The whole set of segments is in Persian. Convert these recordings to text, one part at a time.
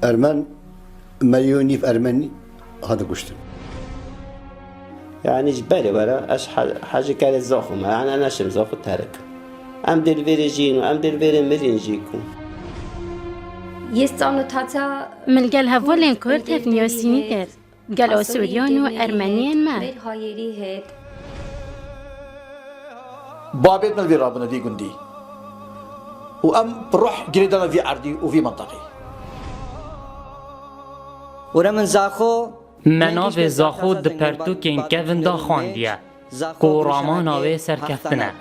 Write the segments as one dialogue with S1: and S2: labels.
S1: ارمن مليوني في ارمني هذا قشتن.
S2: يعني جبالي برا اش حاجه كانت زاخم يعني انا شم زاخو ترك ام دل فيرجين وام دل فيرن مرينجيكم
S3: يستعملوا تاتا
S4: من قال هفولين كرد هفنيو سينيتر قالوا سوريان وأرمنيان ما
S5: بابتنا في رابنا في جندي وأم بروح جريدنا في عردي وفي منطقي
S6: ورمن زاخو
S7: مناف زاخو د پرتوکین کevin دا خواندیه کو رامان آوه سرکفتنه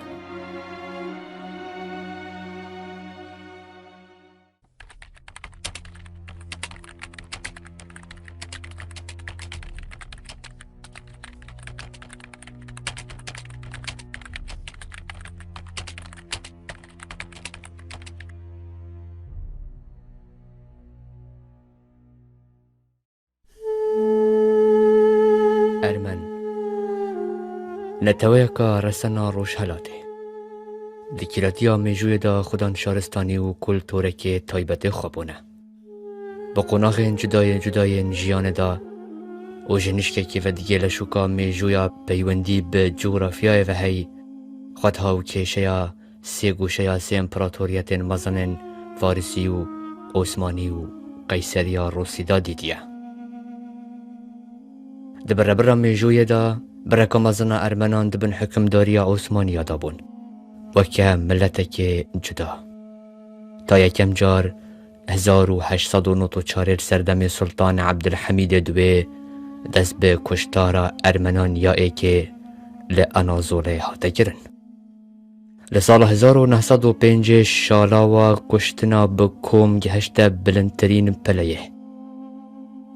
S8: ارمن نتویکا رسنا روش هلاته دکیلاتیا میجوی دا خودان شارستانی و کل طوره که تایبت خوابونه با قناغ جدای جیان دا و جنشکه که و دیگه لشوکا میجویا پیوندی به جغرافیای و هی خودها و کشیا سی گوشه سی امپراتوریت مزنن فارسی و عثمانی و قیصریا روسی دا دیدیه دبر برا میجوی دا برکا مزنا ارمنان دبن حکمداری عثمانی دا بون وکه ملتک جدا تا یکم جار 1894 سردم سلطان عبدالحمید دوی دست به کشتار ارمنان یا ای که لانازوله هاته گرن لسال 1905 شالا و کشتنا بکوم گهشت بلندترین پلیه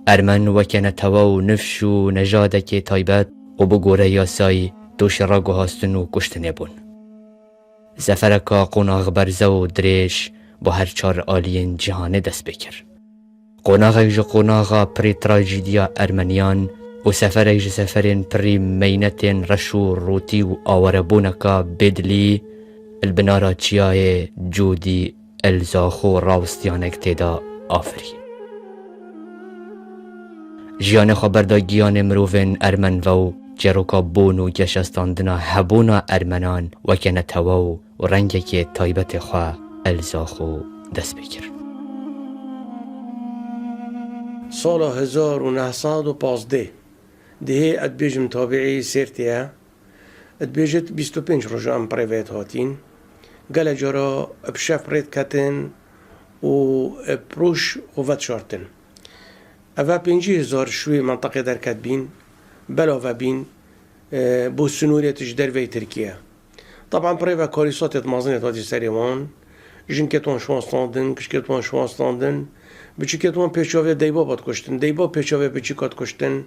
S8: ارمن وکنه توا و نفش و نژادک تایبت و بگوره یاسای دوش را گهاستن و کشتنه بون زفرکا قناغ برزه و دریش با هر چار آلین جهانه دست بکر قناغ جو قناغا پری تراجیدیا ارمنیان و سفرک جو سفرین پری مینتین رشو روتی و آوربونکا بدلی البنارا چیای جودی الزاخو راوستیانک تیدا آفری جیان خبردا گیان مروفن ارمن و جروکا بون و گشستاندنا هبونا ارمنان وکنه تواو و رنگی که تایبت خواه الزاخو دست بکر
S9: سال 1915 ده ادبیجم تابعی سرتیه ادبیجت 25 رجا ام پریویت هاتین گل جارا بشف رید کتن و پروش قوت شارتن اوه 50,000 شوی منطقه در کت بین بلاوه بین بو سنوریتش در وی ترکیه طبعا پریوه کاریسات مازنیت هاتی سریوان جنکتوان شوانستاندن کشکتوان شوانستاندن بچیکتوان پیچاوه دیبا باد کشتن دیبا پیچاوه بچیکات کشتن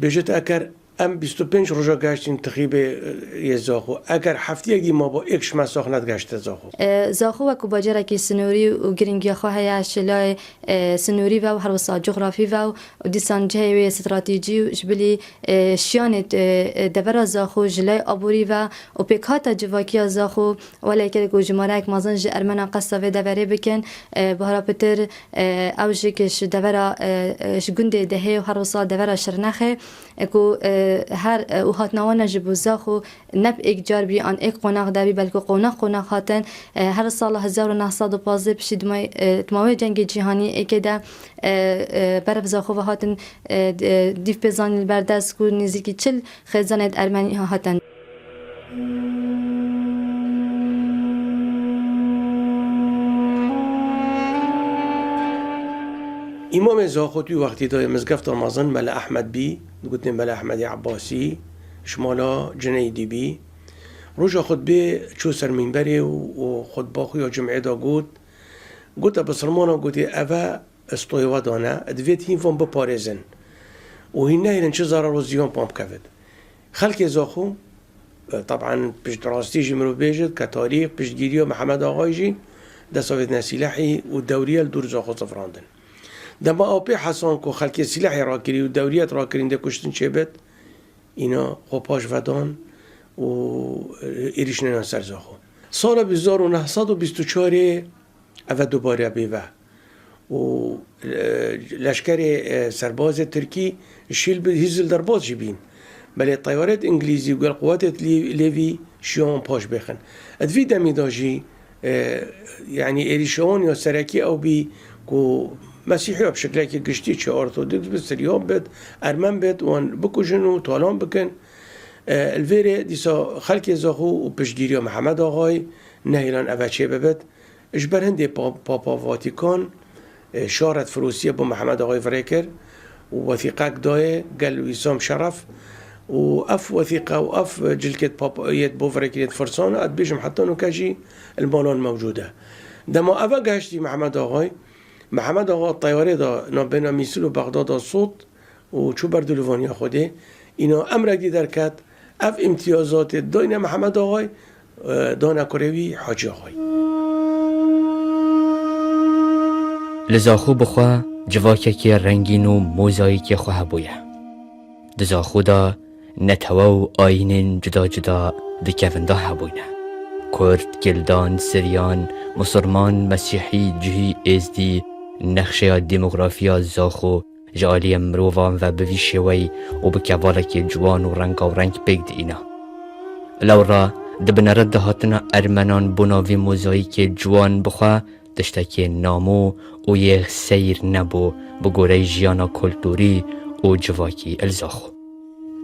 S9: بجت اگر ام 25 روزا گشتین تقریب یه زاخو اگر هفته یکی ما با اکش مساخ ند گشته
S3: زاخو و کوباجره کی سنوری و گرینگی خواه یا شلای سنوری و هر وسا جغرافی و دیسان جهوی استراتژی و جبلی شیان دبر زاخو جلای ابوری و پیکات جواکی زاخو ولی که گوجمارک مازن ج ارمنا قصه و دبره بکن بهرا پتر اوجی کش دبر ش گنده دهه و هر وسا دبر شرنخه کو هر او هاتنوان جبو زاخو نب ایک جار بی آن ایک قناق دبی بلکه قناق هاتن هر سال 1915 پیش دماوی جنگ جهانی ایک ده برف زاخو و هاتن دیف بزانی بردست کو نزدیکی 40 خزانت ارمنی هاتن
S9: امام زاخوتی وقتی دای مزگفت رمضان ملا احمد بی گفتن ملا احمد عباسی شمالا جنیدی بی روز خطبه چو سر منبری و خطبه خوی جمعه دا گفت بسرمانا گفت اوه استویوا دانه ادویت هین فون بپارزن و هین نهیرن چه زارا روزیان پامپ کفت خلق زاخو طبعا پشت راستی جمرو بیجد که تاریخ پشت گیری محمد آقای جی دستاوید نسیلحی و دوریه دور زاخو صفراندن دما آپی حسان کو خلق سلاحی را کری و دوریت را کرین ده کشتن چه بد اینا خوپاش ودان و ایریش ننان سرزاخو سال 1924 اوه دوباره بیوه و لشکر سرباز ترکی شیل به هیزل درباز جبین بله طیارات انگلیزی و قوات لیوی شیون پاش بخن ادوی دمی داجی يعني إيريشون يا سراكي أو بي كو مسيحي بشكل كي قشتي شي أرثوذكس بس اليوم بيت أرمن بيت وان بكو جنو طالان بكن الفيري ديسا خلق زاخو وبشجيريا محمد آغاي نهيلان أباتشي ببت إجبر هندي بابا فاتيكان شارت فروسية بو محمد آغاي فريكر ووثيقة داي قال وسام شرف وأف وثيقة وأف جلكة بابا يد بو فريكر فرسان أتبيجم حتى نكاجي المالان موجودة دما أفا قهشتي محمد آغا الطيارة دا نابنا ميسل و بغداد الصوت و چو بردو لوانيا خوده اینا امرك دي دركات اف امتيازات داين محمد آغاي دانا كروي حاجي آغاي
S8: لزاخو بخوا جواكي رنگين و موزايكي خو هبويا دزاخو دا نتوو آينين جدا جدا دكفن دا هبوينا كرد، كلدان، سريان، مسلمان، مسيحي، جهي، ازدي نخشه ديموغرافيا زاخو جالي مروفان و بوي شوي و بكوالك جوان و رنگ و رنگ بگد اینا لورا دبنرد هاتنا ارمنان بناوی موزاییک جوان بخوا دشتاکی نامو و یه سیر نبو بگوره جیانا کلتوری و جواکی الزاخو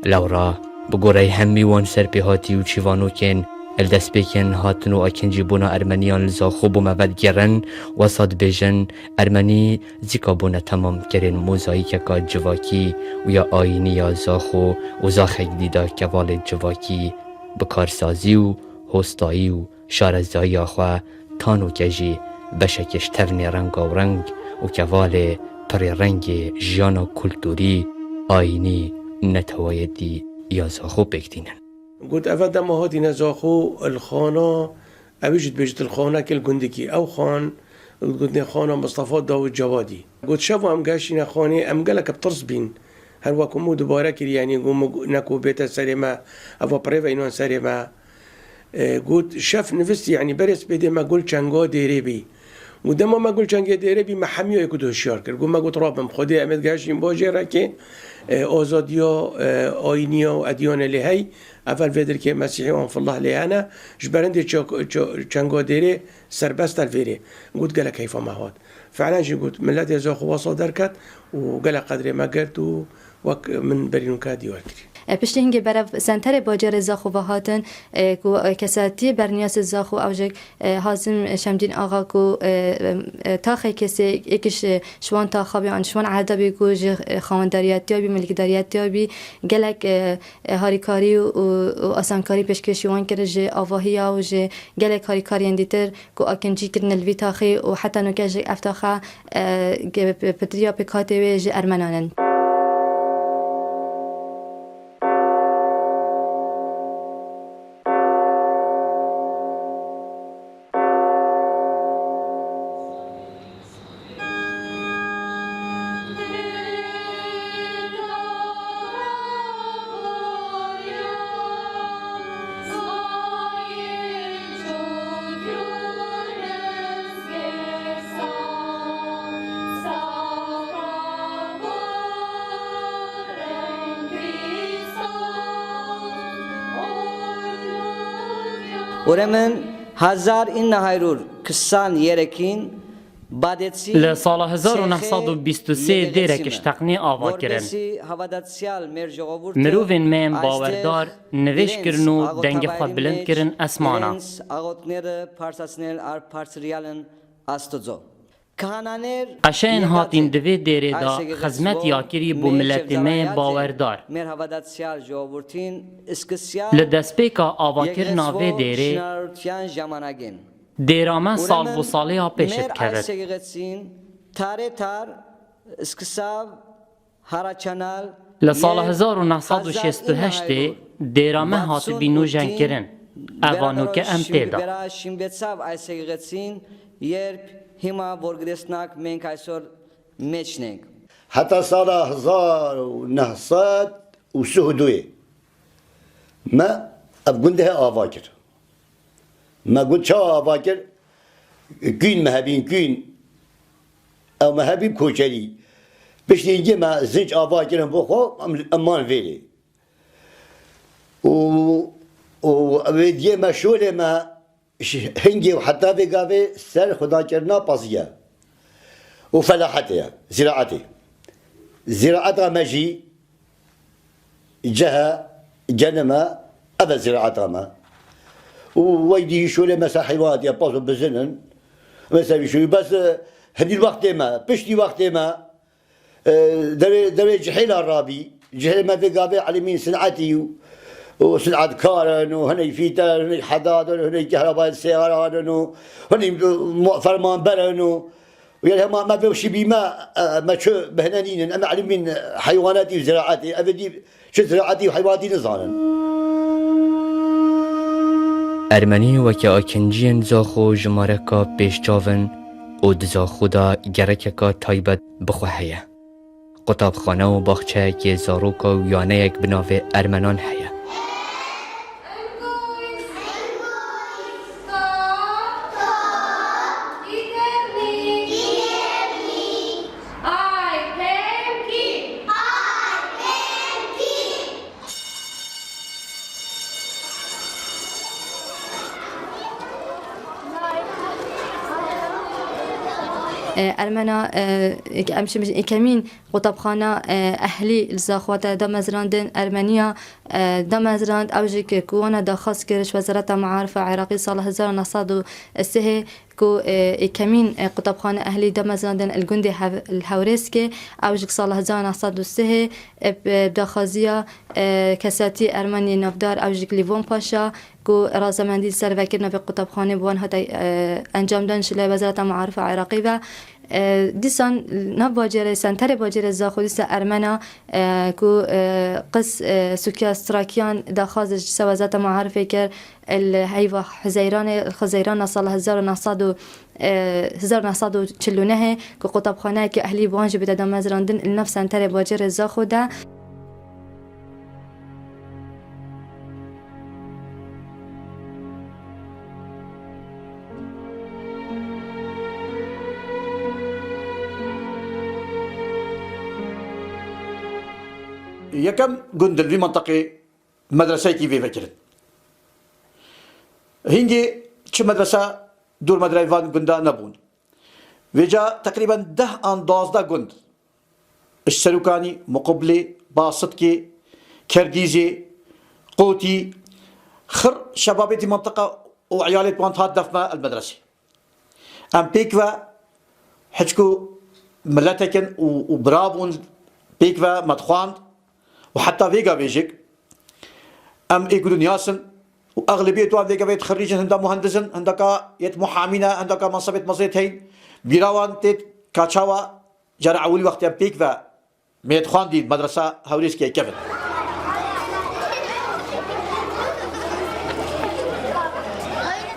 S8: لورا بگوره همی وان سرپیهاتی و چیوانو کن الدست بکن هاتنو اکنجی بونا ارمنیان لزاخو بو مود گرن و صاد بیجن ارمنی زیکا بونا تمام کرن موزاییک که جواکی و یا آینی یا زاخو و زاخک دیدا کوال جواکی بکارسازی و هستایی و شارزایی آخوا تانو کجی بشکش ترن رنگ و رنگ و کوال پر رنگ جیانا کلتوری آینی نتوایدی یا زاخو بکدینن
S9: قلت أفدا ما هادي نزاخو الخانة أبيجت بيجت الخانة كل جندكي أو خان قلت خانة مصطفى داود جوادي قلت شافوا أم قاشين خانة أم قالك بترس بين هل وكمو دوباره كري يعني قوم نكو بيت سريما أفا بريفا إنوان سريما قلت شاف نفس يعني برس بدي ما قلت شنقا ديريبي ودما ما قلت شنقا ديريبي ما حميو يكدو هشيار كر قلت ما قلت رابم خدي أمد قاشين باجي راكي آزادیا آینیا و ادیان لهی اول ویدر که مسیحی وان فالله لیانا جبرنده چنگا دیره سربست الفيري قلت قال كيف ما هاد فعلا جي قلت ملات يزاخو وصا دركت وقال قدر ما قلت من برينو كادي وكري
S3: پشت هنگی برای سنتر باجر زاخو و هاتن کو کساتی برنیاس زاخو اوجک حازم شمدین آقا کو تاخی کسی یکیش شوان تاخابی آن شوان عدبی کو ج خوانداریتی بی ملکداریتی بی گلک هاریکاری و آسانکاری پیشکشی وان کرد ج آواهیا و ج گلک هاریکاری اندیتر کو آکنجی کردن الوی تاخی و حتی نکاج افتاخا پتریا پکاتی و ج ارمنانن
S6: ورمن هزار این هایرور کسان یرکین
S7: لسال 1923 دیرکش تقنی آوا کرن مروفین میم باوردار نویش کرن و دنگ خود بلند کرن اسمانا قشین هاتین دوی دیره دا خزمت یاکری بو ملت میم باوردار لدست پیکا آوا کرنا وی دیره دیرامه سال و سالی ها پیشت کرد. لسال 1968 دیرامه هات بینو جنگ کرن. اوانو که ام تیدا.
S1: حتی سال 1932 ما ابگنده آوا کرد. ما قلت شو أباكر كين مهبين كين او مهبی کوچری بشتینگی ما زنج آوا کرن بخو امان ویلی و دیگه ما شوله ما هنگی و حتی بگاوه سر خدا کرنا پاسیه و فلاحته زراعته زراعتها مجي جهة جنما أبا زراعتها ما ويدي شو لما حيوانات يبصوا بزنن مثلا شو بس هدي الوقت ما بشتي وقت ما دري جحيل الرابي جحيل ما في قابل على مين صنعتي وصنعة كارن وهني فيتر وهني حداد وهني كهرباء السيارات وهني فرمان برن ويا ما بوشي بما ما شو بهنانين انا علم من حيواناتي وزراعتي ابدي شو زراعتي وحيواناتي نزانن
S8: ارمنی و که آکنجین زاخو جماره که پیشچاون و دزاخو دا گرک که تایبت بخواه قطابخانه و باغچه که زاروکا و یانه یک بناوه ارمنان هیه
S3: ارمنا امشي كمين قطبخانه اهلي الزاخوات دمزراندن ارمنيا دمزراند اوجك كونا دا خاص كرش وزاره معارف عراقي صال 1903 كو كمين قطبخانه اهلي دمزراندن الجندي الهوريسكي اوجك صال 1903 بدخازيه كساتي ارمني نفدار اوجك ليفون باشا کو رازمندی سر وکیل نوی قطبخانه بوان هتا انجام دادن شلای وزارت معارف عراقی و دیسان نو باجر سنتر باجر زاخودیس ارمنا کو قص سوکیا استراکیان داخاز وزارت معارف کر الهیوا خزیران سال 1949 که قطبخانه که اهلی بوانج بدادن مزراندن النفس سنتر باجر زاخوده
S5: يكم جندل في منطقة مدرسة كيف فكرت هنجي شو مدرسة دور مدرسة فان جندا نبون وجا تقريبا 10 جند السلوكاني مقبلي باسطكي كرديزي قوتي خر شبابتي منطقة وعيالات وانتهات دفما المدرسة ام بيكوا حجكو ملاتكن وبرابون بيكوا مدخواند وحتى فيجا بيجيك ام يقولون ياسن واغلبيه توان فيجا بيت خريجين هندا مهندسين هندكا يت محامين هندكا منصبت مزيتين بيراوان تيت كاتشاوا جرى اول وقت بيكوا ميت خوان دي مدرسه هوريسكي كيفن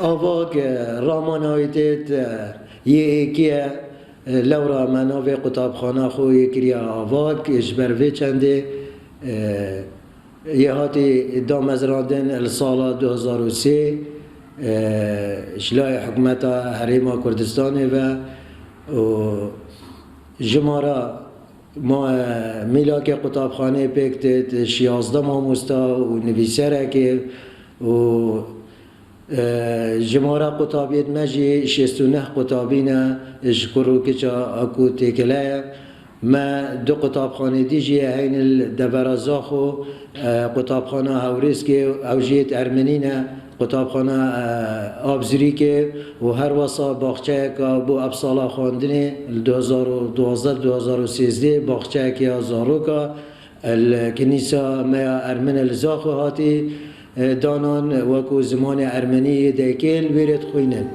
S10: آواق رامانایدت یکی لورا مناوی قطابخانه خوی کریا آواق اجبروی چنده یه هاتی دامزراندن السال 2003 شلای حکومت حریم کردستان و جمارا ما میلاک قطابخانه پکتت 16 ماموستا و نویسره که و جمارا قطابیت مجی 69 قطابینا اشکرو کچا اکو تکلای ما دو قطابخانه دیجی هین الدبرازاخو قطابخانه هوريسكي اوجيت ارمنينا قطابخانه آبزریکه و هر وصا باغچه که بو ابسالا خواندنی 2012-2013 باغچه که زاروکا الکنیسا ما ارمن الزاخو هاتی دانان وکو زمان ارمنی دیکل ویرد خوینن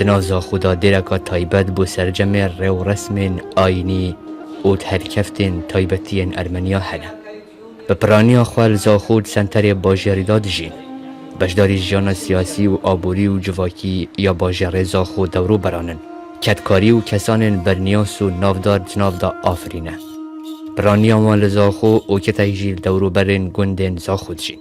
S8: تنازا خدا درکا تایبت بو سرجم رو رسم آینی او تحرکفتین تایبتین ارمنیا هنه بپرانیا خوال زاخود سنتر باجریداد جین بجداری جان سیاسی و آبوری و جواکی یا باجر زاخو دورو برانن کتکاری و کسان برنیاس و نافدار جناف دا آفرینه پرانیا مال زاخو او که تیجیل دورو برن گندن زاخود جین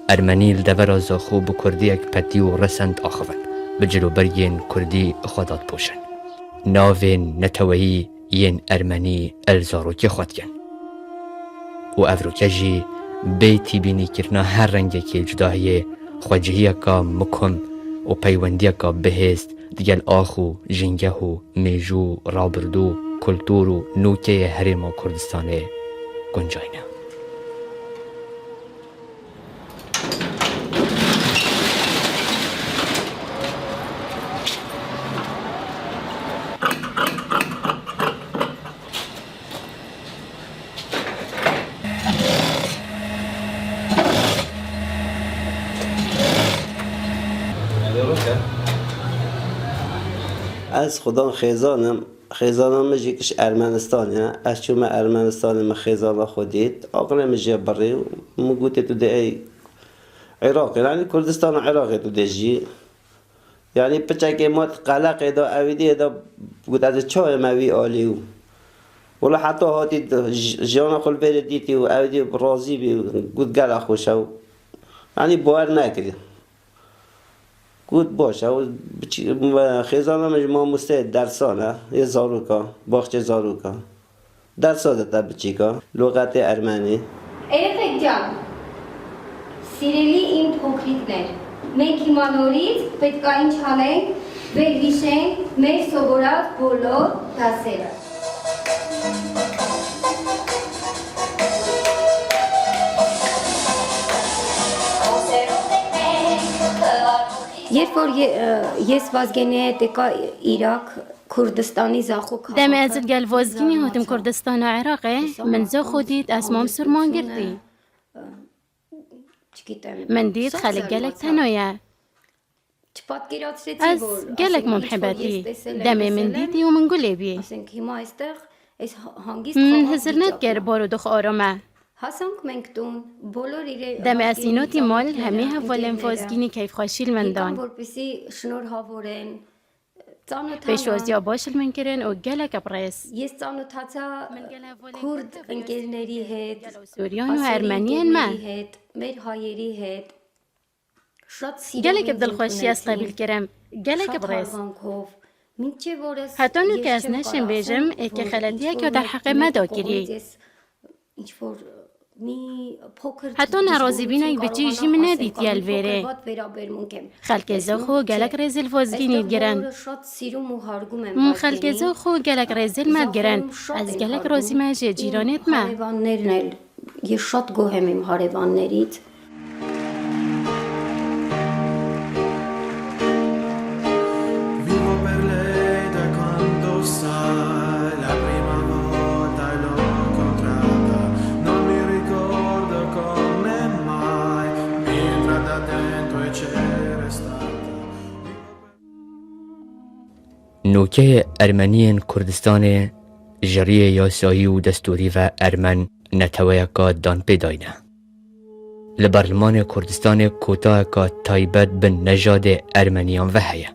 S8: ارمنیل دور زاخو بو کردی اک پتی و رسند آخوان بجلو برگین کردی خودات پوشن ناو نتوهی ین ارمنی الزاروکی خود کن و افروکه جی بیتی بینی کرنا هر رنگی که جداهی خواجهی که مکم و پیوندی که بهست دیگل آخو جنگه و میجو رابردو کلتور و نوکه هرم کردستان گنجاینه.
S2: از خدا خیزانم مجی کش ارمنستانه از چون من ارمنستان ما خیزانا خودید آقل مجی بری مگوته تو دی عراق یعنی کردستان و عراق تو دیجی یعنی پچه ما قلق دا اویدی دا بود از چای موی آلیو ولی حتی هاتی جانا خل بیر دیتی و اویدی راضی بی گود گل خوشو یعنی باور نکردی گود باشه و خیزانم ما مستعد درسانه یه زاروکا باخچه زاروکا درساده تا بچیکا لغت ارمنی
S11: Երեխեք ջան, սիրելի իմ փոքրիկներ, մենք հիմա նորից պետք է ինչ անենք, վերհիշենք մեր սովորած բոլոր դասերը։ Երբ որ ես Վազգենի հետ եկա Իրաք, Քուրդստանի Զախոք
S4: دم از الجلوازگینی هاتم کردستان و عراقه من زا خودید از مام سرمان گردی من دید خلق گلک تنایه از گلک محبتی دم من دیدی و من گله بی من هزرنت گر بارو دخ آرامه دم از اینوتی مال همه حوالن فازگینی کیف خوشیل من دان پیشوازیا باشل من کرن و گلک ابرس
S11: Քուրդ ընկերների հետ,
S4: سوریان و ارمنیان ما
S11: մեր հայերի հետ շատ
S4: گلک عبدال خوشی از قبیل کرم گلک ابرس
S11: սիրողանքով մինչև օրս
S4: حتی نو که از نشن بیجم که خلدیه که در حق مدا گیری
S11: ինչ որ մի փոքր
S4: حتی نرازی بینک به چیشی من ندید یل ویره
S11: վերաբերմունք եմ
S4: خلق زخو گلک رزل فازگینید گرن
S11: շատ սիրում ու հարգում եմ
S4: خلق زخو گلک رزل مد گرن از گلک رازی مجه جیرانت ما
S11: հարևաններն էլ ես շատ գոհ եմ իմ հարևաններից
S8: نوکه ارمنی کردستان جریه یاسایی و دستوری و ارمن نتوه که دان پیداینه. لبرلمان کردستان کوتاه که تایبت به نژاد ارمنیان و هیه.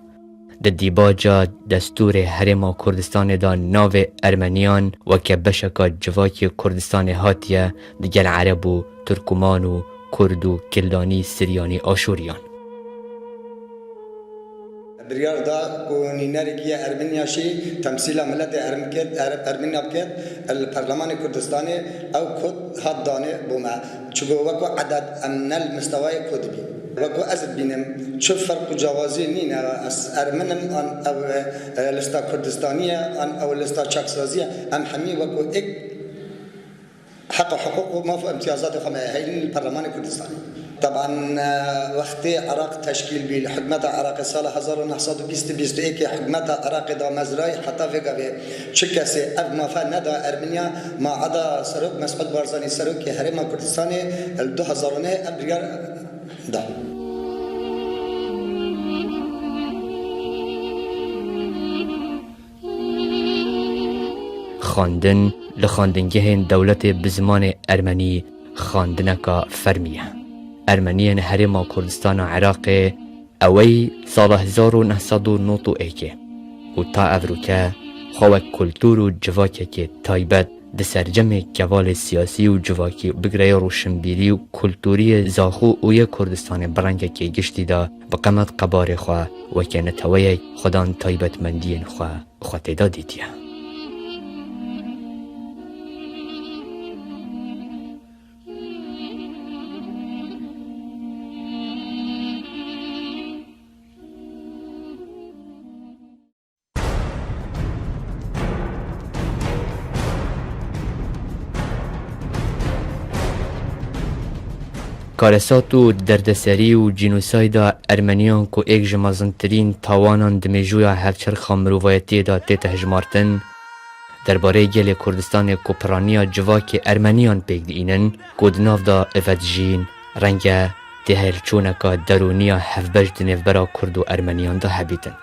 S8: د دیباجا دستور هرما کردستان دان ناو ارمنیان و که بشکا جواکی کردستان هاتیه دیگل عرب و ترکمان و کرد و کلدانی سریانی آشوریان.
S12: بريار دا كونيناريكية أرمينيا شي تمثيل ملت أرمينيا بكت البرلمان الكردستاني أو كود هاد داني بوما شو وكو عدد من المستوى كودبي وكو أزد بينم شو فرق جوازي نينا أرمنم أو لستا كردستانية أو لستا شاكسازية أم حمي وكو إك حقوق وما امتيازات خما هاي البرلمان الكردستاني طبعا وقت عراق تشكيل بالحكومة عراق سال 1920 حكومة عراق دا مزراي حتى في قبل شكسي أب ما فندا أرمينيا ما عدا سروك مسعود بارزاني سروك هرما كردستاني 2000 أبريار دا
S8: خواندن لخواندنگه دولت بزمان ارمنی خواندنکا فرمیه. ارمنیان هرما کردستان و عراق اوی سال 1991 و تا افروکه خواه کلتور و جواکه که تایبت ده سرجم کوال سیاسی و جواکی بگره روشنبیری و کلتوری زاخو و یک کردستان برنگ که گشتی دا بقمت قبار خواه و که نتوی خدان تایبت مندین خواه تیدا دیدیه. کارسات و دردسری و جینوسایدا ارمنیان کو ایک جمازنترین تاوانان دمیجویا هفچرخا مروایتی دا تیت هجمارتن درباره گل کردستان کوپرانیا جواک ارمنیان پیگ دینن کودناف دا افدجین رنگ تهرچونکا درونیا هفبج دنفبرا کرد و ارمنیان دا حبیتن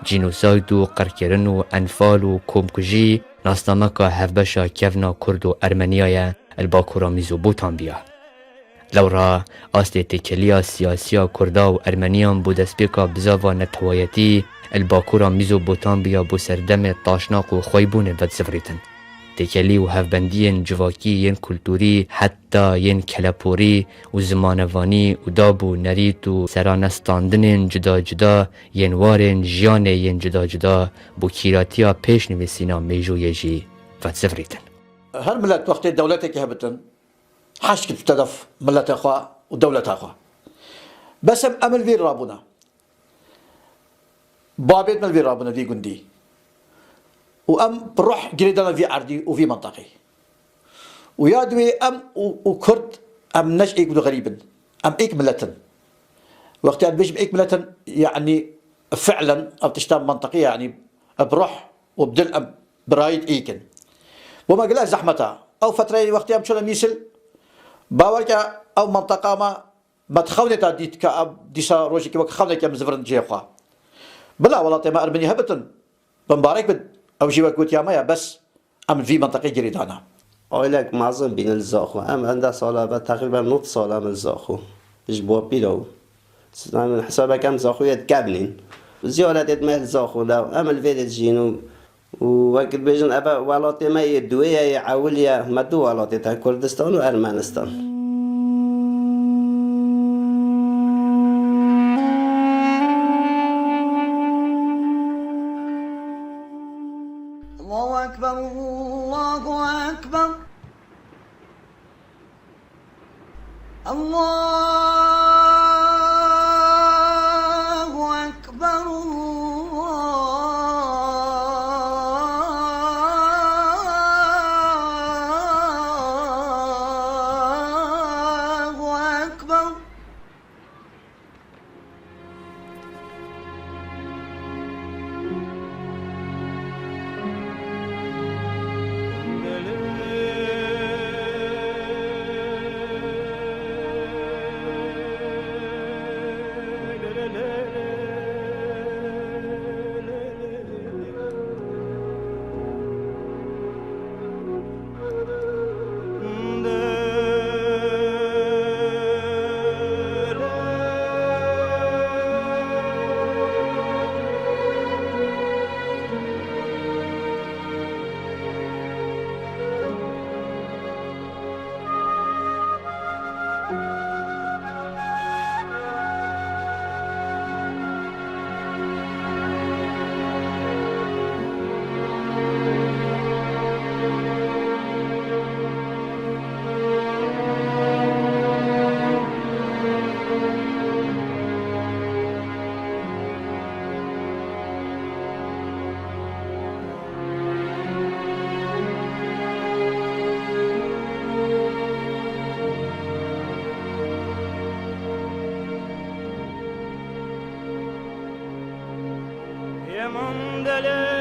S8: جینوساید و قرکرن و انفال و کومکجی ناسنامکا هفبشا کفنا کرد و ارمنیای الباکورا میزو بوتان بیا لورا اصل تکلیا سیاسیا کردا و ارمنیان بود اسپیکا بزاوا نتوایتی الباکورا میزو بوتان بیا بو سردم تاشناق و خویبون ود زفریتن تکلی و هفبندی جواکی ین کلتوری حتی ین کلپوری و زمانوانی و دابو نریت و سرانستاندن جدا جدا ین وارن جیان ین جدا جدا بو کیراتیا پیش نویسینا میجو یجی ود زفریتن
S5: هر ملت وقت دولتك هبتن حشك بتدف ملت أخوة ودولة أخوة بس أمل في رابنا بابيت مل في رابنا في جندي وأم بروح جريدنا في عردي وفي منطقي ويادوي أم وكرد أم نش إيك غريبا أم إيك ملتن وقت بيجي إيك ملتن يعني فعلا أو تشتام منطقية يعني بروح وبدل أم برايد إيكن وما قلها زحمتها أو فترة وقت أم شو ميسل باورك أو منطقة ما تخوني تاديت كأب ديسا روشي كي وخوني كم زفرن جيخوا بلا والله تما أرمني هبتن بمبارك بد أو شي وقت يا بس أم في منطقة جريدانا
S2: آیلک معظم بین الزاخو ام عنده ساله بعد تقریبا 9 ساله من الزاخو جبوا بيلو من حسابك كم زاخو يتكابنين زيارة مال زاخو لو ام الفيديو جينو ووقت بيجن ابا ولاتي ما يدوية يعولية مدو ولاتي تا كردستان وارمنستان
S13: الله أكبر الله أكبر الله أكبر الله أكبر
S14: يا مندلي